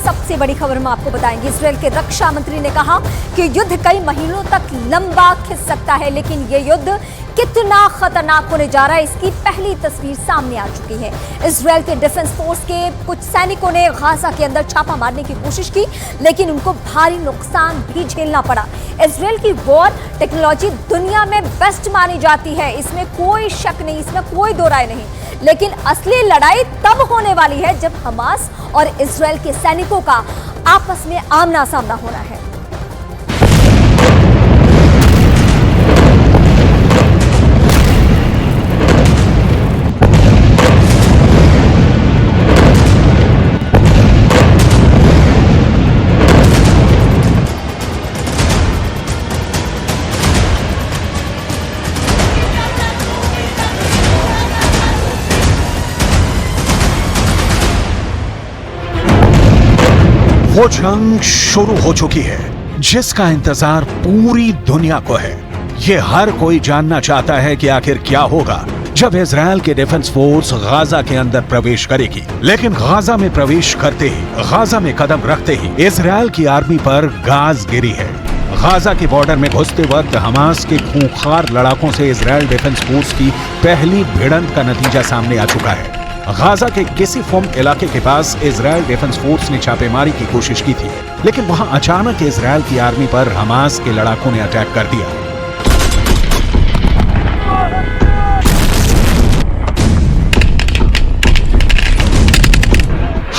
सबसे बड़ी खबर हम आपको बताएंगे। इजरायल के रक्षा मंत्री ने कहा कि युद्ध कई महीनों तक लंबा खिंच सकता है, लेकिन ये युद्ध कितना खतरनाक होने जा रहा है इसकी पहली तस्वीर सामने आ चुकी है। इजरायल के डिफेंस फोर्स के कुछ सैनिकों ने गाजा के अंदर छापा मारने की कोशिश की, लेकिन उनको भारी नुकसान भी झेलना पड़ा। इजरायल की वॉर टेक्नोलॉजी दुनिया में बेस्ट मानी जाती है, इसमें कोई शक नहीं, इसमें कोई दो राय नहीं, लेकिन असली लड़ाई तब होने वाली है जब हमास और इजरायल के सैनिकों का आपस में आमना सामना होना है। वो जंग शुरू हो चुकी है जिसका इंतजार पूरी दुनिया को है। ये हर कोई जानना चाहता है कि आखिर क्या होगा जब इजरायल के डिफेंस फोर्स गाजा के अंदर प्रवेश करेगी। लेकिन गाजा में प्रवेश करते ही, गाजा में कदम रखते ही इजरायल की आर्मी पर गाज गिरी है। गाजा के बॉर्डर में घुसते वक्त हमास के खूंखार लड़ाकों से इजरायल डिफेंस फोर्स की पहली भिड़ंत का नतीजा सामने आ चुका है। गाजा के किसीफोम इलाके के पास इजरायल डिफेंस फोर्स ने छापेमारी की कोशिश की थी, लेकिन वहां अचानक इजरायल की आर्मी पर हमास के लड़ाकों ने अटैक कर दिया।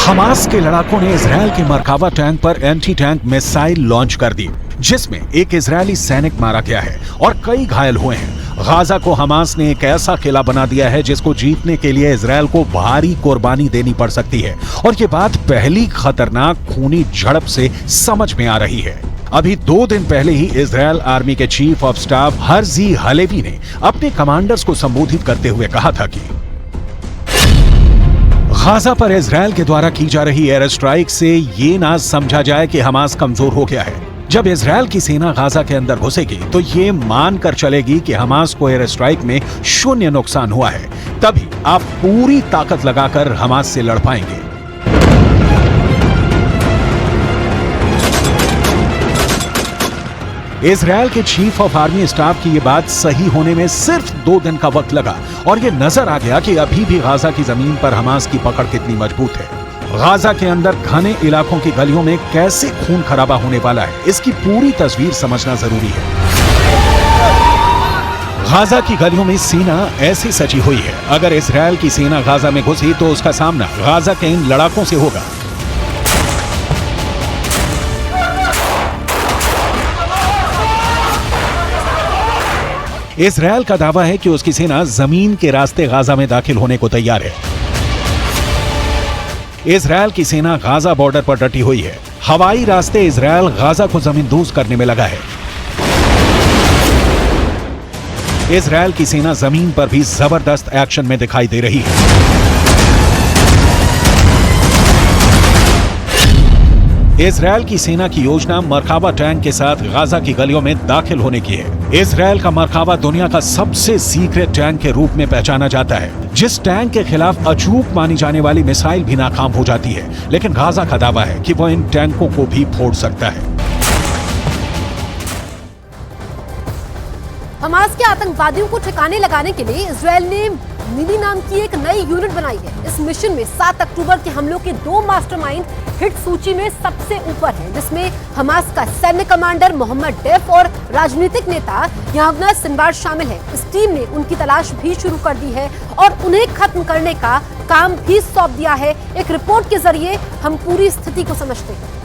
हमास के लड़ाकों ने इजरायल के मरकावा टैंक पर एंटी टैंक मिसाइल लॉन्च कर दी, जिसमें एक इजरायली सैनिक मारा गया है और कई घायल हुए हैं। गाजा को हमास ने एक ऐसा किला बना दिया है जिसको जीतने के लिए इजरायल को भारी कुर्बानी देनी पड़ सकती है, और ये बात पहली खतरनाक खूनी झड़प से समझ में आ रही है। अभी 2 दिन पहले ही इजरायल आर्मी के chief of staff Herzi Halevi ने अपने कमांडर्स को संबोधित करते हुए कहा था कि गाजा पर इजरायल के द्वारा की जा रही एयर स्ट्राइक से ये ना समझा जाए कि हमास कमजोर हो गया है। जब इजरायल की सेना गाजा के अंदर घुसेगी तो ये मानकर चलेगी कि हमास को एयर स्ट्राइक में 0 नुकसान हुआ है, तभी आप पूरी ताकत लगाकर हमास से लड़ पाएंगे। इजरायल के चीफ ऑफ आर्मी स्टाफ की ये बात सही होने में सिर्फ 2 दिन का वक्त लगा, और ये नजर आ गया कि अभी भी गाजा की जमीन पर हमास की पकड़ कितनी मजबूत है। गाजा के अंदर घने इलाकों की गलियों में कैसे खून खराबा होने वाला है, इसकी पूरी तस्वीर समझना जरूरी है। गाजा की गलियों में सेना ऐसी सजी हुई है, अगर इजरायल की सेना गाजा में घुसी तो उसका सामना गाजा के इन लड़ाकों से होगा। इजरायल का दावा है कि उसकी सेना जमीन के रास्ते गाजा में दाखिल होने को तैयार है। इजरायल की सेना गाजा बॉर्डर पर डटी हुई है। हवाई रास्ते इजरायल गाजा को जमींदोज करने में लगा है। इजरायल की सेना जमीन पर भी जबरदस्त एक्शन में दिखाई दे रही है। इजरायल की सेना की योजना मरकावा टैंक के साथ गाजा की गलियों में दाखिल होने की है। इजरायल का मरकावा दुनिया का सबसे सीक्रेट टैंक के रूप में पहचाना जाता है, जिस टैंक के खिलाफ अचूक मानी जाने वाली मिसाइल भी नाकाम हो जाती है, लेकिन गाजा का दावा है कि वह इन टैंकों को भी फोड़ सकता है। हमास के आतंकवादियों को ठिकाने लगाने के लिए इजरायल ने मिली नाम की एक नई यूनिट बनाई है। इस मिशन में 7 अक्टूबर के हमलों के 2 मास्टरमाइंड हिट सूची में सबसे ऊपर है, जिसमें हमास का सैन्य कमांडर मोहम्मद डेफ और राजनीतिक नेता यावना सिनवार शामिल है। इस टीम ने उनकी तलाश भी शुरू कर दी है और उन्हें खत्म करने का काम भी सौंप दिया है। एक रिपोर्ट के जरिए हम पूरी स्थिति को समझते हैं।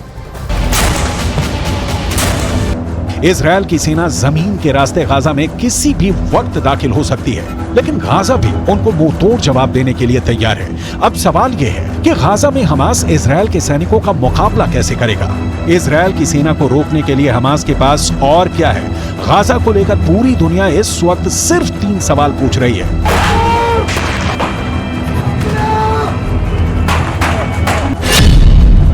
इजरायल की सेना जमीन के रास्ते गाजा में किसी भी वक्त दाखिल हो सकती है, लेकिन गाजा भी उनको मुंहतोड़ जवाब देने के लिए तैयार है। अब सवाल यह है कि गाजा में हमास इजरायल के सैनिकों का मुकाबला कैसे करेगा। इजरायल की सेना को रोकने के लिए हमास के पास और क्या है। गाजा को लेकर पूरी दुनिया इस वक्त सिर्फ 3 सवाल पूछ रही है।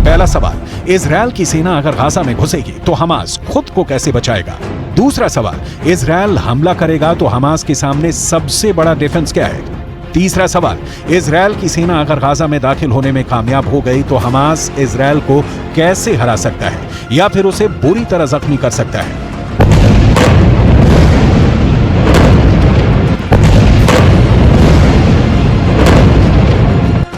पहला सवाल, इजरायल की सेना अगर गाजा में घुसेगी तो हमास खुद को कैसे बचाएगा। दूसरा सवाल, इजरायल हमला करेगा तो हमास के सामने सबसे बड़ा डिफेंस क्या है। तीसरा सवाल, इजरायल की सेना अगर गाजा में दाखिल होने में कामयाब हो गई तो हमास इजरायल को कैसे हरा सकता है या फिर उसे बुरी तरह जख्मी कर सकता है?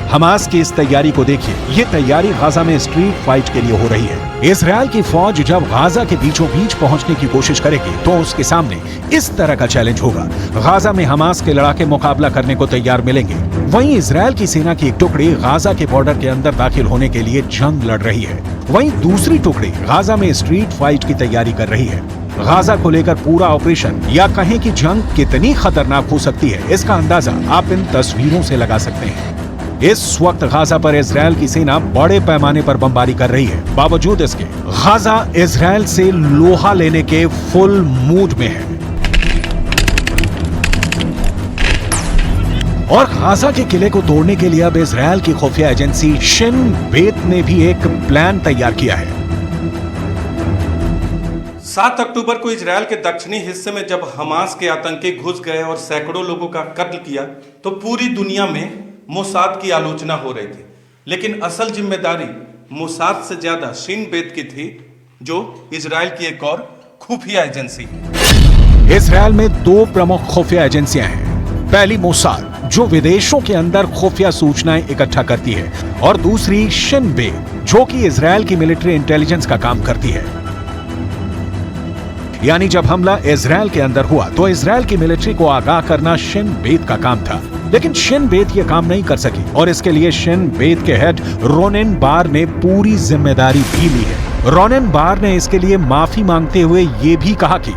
हमास की इस तैयारी को देखिए। ये तैयारी गाजा में स्ट्रीट फाइट के लिए हो रही है। इजरायल की फौज जब गाजा के बीचों बीच पहुंचने की कोशिश करेगी तो उसके सामने इस तरह का चैलेंज होगा। गाजा में हमास के लड़ाके मुकाबला करने को तैयार मिलेंगे। वहीं इजरायल की सेना की एक टुकड़ी गाजा के बॉर्डर के अंदर दाखिल होने के लिए जंग लड़ रही है। वहीं दूसरी टुकड़ी गाजा में स्ट्रीट फाइट की तैयारी कर रही है। गाजा को लेकर पूरा ऑपरेशन या कहें कि जंग कितनी खतरनाक हो सकती है, इसका अंदाजा आप इन तस्वीरों से लगा सकते हैं। इस वक्त गाजा पर इजरायल की सेना बड़े पैमाने पर बमबारी कर रही है। बावजूद इसके गाजा इजरायल से लोहा लेने के फुल मूड में है और गाजा के किले को तोड़ने के लिए अब इजरायल की खुफिया एजेंसी शिन बेत ने भी एक प्लान तैयार किया है। 7 अक्टूबर को इजरायल के दक्षिणी हिस्से में जब हमास के आतंकी घुस गए और सैकड़ों लोगों का कत्ल किया तो पूरी दुनिया में मोसाद की आलोचना हो रही थी, लेकिन असल जिम्मेदारी मोसाद से ज्यादा शिन बेत की थी, जो इजरायल की एक और खुफिया एजेंसी है। इजरायल में 2 प्रमुख खुफिया एजेंसियां हैं। पहली मोसाद, जो विदेशों के अंदर खुफिया सूचनाएं इकट्ठा करती है, और दूसरी शिन बेत, जो कि इजरायल की मिलिट्री इंटेलिजेंस का काम करती है। यानी जब हमला इजरायल के अंदर हुआ तो इजरायल की मिलिट्री को आगाह करना शिन बेत का काम था, लेकिन शिन बेत यह काम नहीं कर सकी और इसके लिए शिन बेत के हेड रोनेन बार ने पूरी जिम्मेदारी भी ली है। रोनेन बार ने इसके लिए माफी मांगते हुए यह भी कहा कि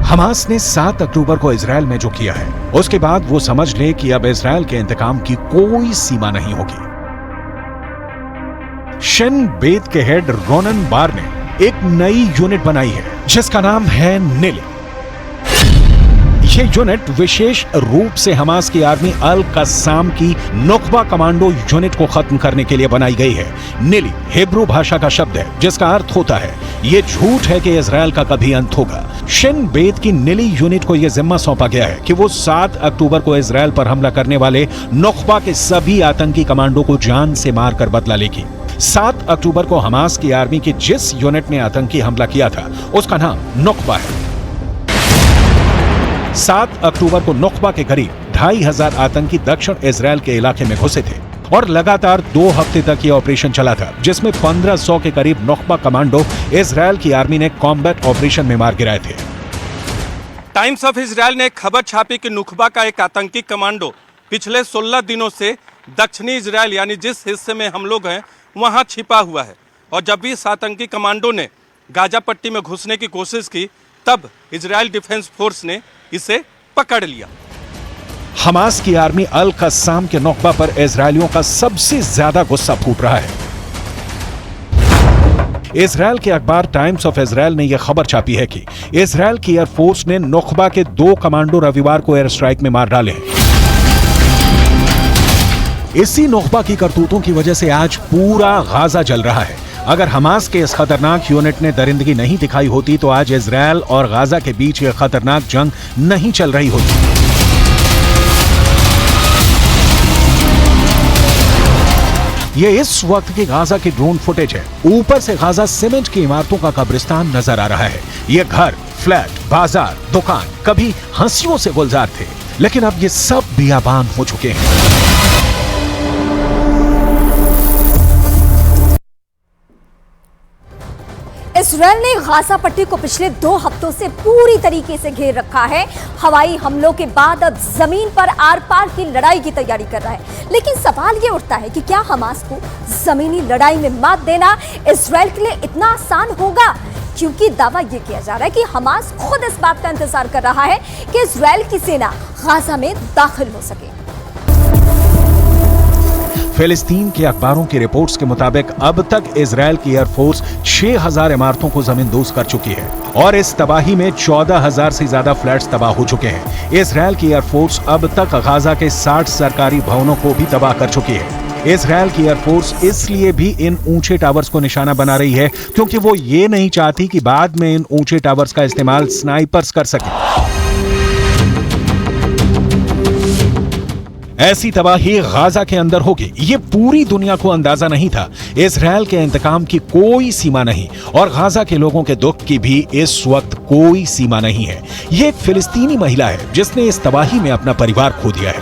हमास ने 7 अक्टूबर को इजरायल में जो किया है उसके बाद वो समझ ले कि अब इजरायल के इंतकाम की कोई सीमा नहीं होगी। शिन बेत के हेड रोनेन बार ने एक नई यूनिट बनाई है जिसका नाम है निली। यह यूनिट विशेष रूप से हमास की आर्मी अल कस्साम की नुकबा कमांडो यूनिट को खत्म करने के लिए बनाई गई है। निली हिब्रू भाषा का शब्द है जिसका अर्थ होता है यह झूठ है कि इजरायल का कभी अंत होगा। शिन बेत की निली यूनिट को यह जिम्मा सौंपा गया है कि वो 7 अक्टूबर को इजरायल पर हमला करने वाले नुकबा के सभी आतंकी कमांडो को जान से मारकर बदला लेगी। 7 अक्टूबर को हमास की आर्मी की जिस यूनिट ने आतंकी हमला किया था उसका नाम नुकबा है। 7 अक्टूबर को नुकबा के करीब 2500 आतंकी दक्षिण इजरायल के इलाके में घुसे थे और लगातार 2 हफ्ते तक यह ऑपरेशन चला था, जिसमें 1500 के करीब नुकबा कमांडो इजरायल की आर्मी ने कॉम्बैट ऑपरेशन में मार गिराए थे। टाइम्स ऑफ इजरायल ने एक खबर छापी कि नुकबा का एक आतंकी कमांडो पिछले 16 दिनों से दक्षिणी इजरायल यानी जिस हिस्से में हम लोग हैं वहां छिपा हुआ है, और जब भी इस आतंकी कमांडो ने गाजा पट्टी में घुसने की कोशिश की तब इजरायल डिफेंस फोर्स ने इसे पकड़ लिया। हमास की आर्मी अल कस्साम के नुकबा पर इजरायलियों का सबसे ज्यादा गुस्सा फूट रहा है। इजरायल के अखबार टाइम्स ऑफ इजरायल ने यह खबर छापी है कि इजरायल की एयरफोर्स ने नुकबा के 2 कमांडो रविवार को एयर स्ट्राइक में मार डाले हैं। इसी नुकबा की करतूतों की वजह से आज पूरा गाजा जल रहा है। अगर हमास के इस खतरनाक यूनिट ने दरिंदगी नहीं दिखाई होती तो आज इजरायल और गाजा के बीच यह खतरनाक जंग नहीं चल रही होती। ये इस वक्त की गाजा की ड्रोन फुटेज है। ऊपर से गाजा सीमेंट की इमारतों का कब्रिस्तान नजर आ रहा है। ये घर, फ्लैट, बाजार, दुकान कभी हंसियों से गुलजार थे, लेकिन अब ये सब बियाबान हो चुके हैं। इजरायल ने गाजा पट्टी को पिछले 2 हफ्तों से पूरी तरीके से घेर रखा है। हवाई हमलों के बाद अब जमीन पर आर पार की लड़ाई की तैयारी कर रहा है। लेकिन सवाल ये उठता है कि क्या हमास को जमीनी लड़ाई में मात देना इजरायल के लिए इतना आसान होगा? क्योंकि दावा यह किया जा रहा है कि हमास खुद इस बात का इंतजार कर रहा है कि इजरायल की सेना गाजा में दाखिल हो सके। फिलिस्तीन के अखबारों की रिपोर्ट्स के मुताबिक अब तक इजरायल की एयरफोर्स 6000 इमारतों को जमींदोज कर चुकी है और इस तबाही में 14000 से ज्यादा फ्लैट्स तबाह हो चुके हैं। इजरायल की एयरफोर्स अब तक गाजा के 60 सरकारी भवनों को भी तबाह कर चुकी है। इजरायल की एयरफोर्स इसलिए भी इन ऊंचे टावर्स को निशाना बना रही है क्योंकि वो ये नहीं चाहती कि बाद में इन ऊंचे टावर्स का इस्तेमाल स्नाइपर्स कर सके। ऐसी तबाही गाजा के अंदर होगी, ये पूरी दुनिया को अंदाजा नहीं था। इजरायल के इंतकाम की कोई सीमा नहीं और गाजा के लोगों के दुख की भी इस वक्त कोई सीमा नहीं है। ये एक फिलिस्तीनी महिला है जिसने इस तबाही में अपना परिवार खो दिया है।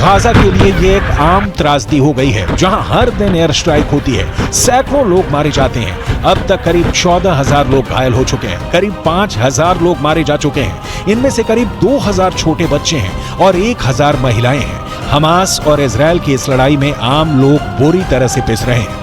गाजा के लिए ये एक आम त्रासदी हो गई है जहां हर दिन एयर स्ट्राइक होती है, सैकड़ों लोग मारे जाते हैं। अब तक करीब 14,000 लोग घायल हो चुके हैं, करीब 5,000 लोग मारे जा चुके हैं। इनमें से करीब 2,000 छोटे बच्चे हैं और 1,000 महिलाएं हैं। हमास और इजरायल की इस लड़ाई में आम लोग बुरी तरह से पिस रहे हैं।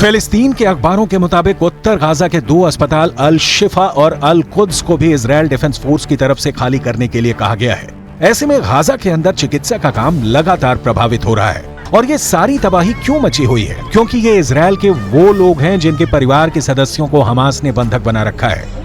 फिलिस्तीन के अखबारों के मुताबिक उत्तर गाजा के 2 अस्पताल अल शिफा और अल कुद्स को भी इजरायल डिफेंस फोर्स की तरफ से खाली करने के लिए कहा गया है। ऐसे में गाजा के अंदर चिकित्सा का काम लगातार प्रभावित हो रहा है। और ये सारी तबाही क्यों मची हुई है? क्योंकि ये इजरायल के वो लोग हैं जिनके परिवार के सदस्यों को हमास ने बंधक बना रखा है।